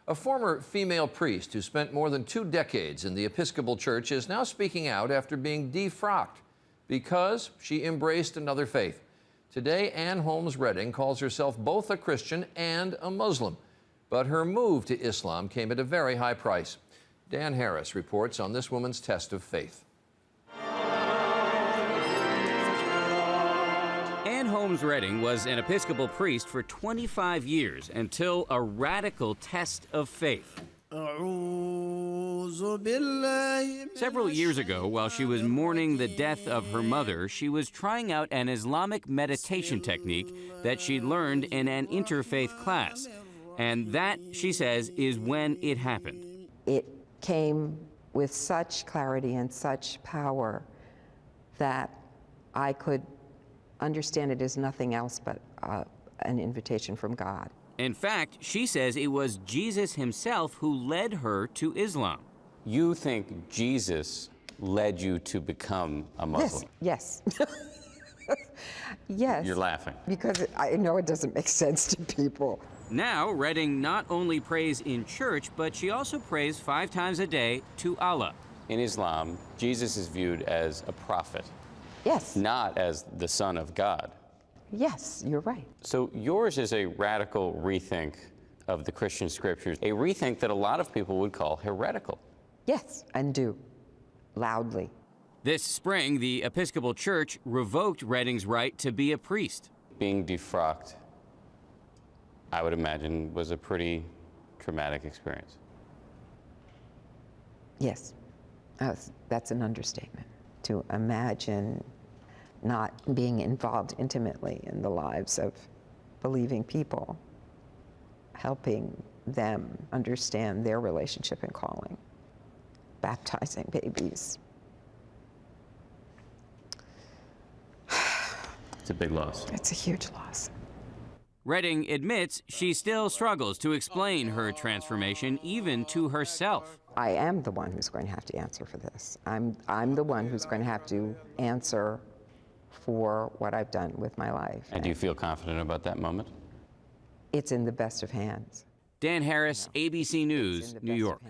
A former female priest who spent more than 2 decades in the Episcopal Church is now speaking out after being defrocked because she embraced another faith. Today, Ann Holmes Redding calls herself both a Christian and a Muslim, but her move to Islam came at a very high price. Dan Harris reports on this woman's test of faith. Ann Holmes Redding was an Episcopal priest for 25 years until a radical test of faith. Several years ago, while she was mourning the death of her mother, she was trying out an Islamic meditation technique that she learned in an interfaith class. And that, she says, is when it happened. It came with such clarity and such power that I could understand it as nothing else but an invitation from God. In fact, she says it was Jesus himself who led her to Islam. You think Jesus led you to become a Muslim? Yes. Yes. You're laughing. Because I know it doesn't make sense to people. Now, Redding not only prays in church, but she also prays 5 times a day to Allah. In Islam, Jesus is viewed as a prophet. Yes. Not as the Son of God. Yes, you're right. So yours is a radical rethink of the Christian scriptures, a rethink that a lot of people would call heretical. Yes, and do, loudly. This spring, the Episcopal Church revoked Redding's right to be a priest. Being defrocked, I would imagine, was a pretty traumatic experience. Yes, that's an understatement. To imagine not being involved intimately in the lives of believing people, helping them understand their relationship and calling, baptizing babies. It's a big loss. It's a huge loss. Redding admits she still struggles to explain her transformation, even to herself. I am the one who's going to have to answer for this. I'm the one who's going to have to answer for what I've done with my life. And do you feel confident about that moment? It's in the best of hands. Dan Harris, ABC News, New York.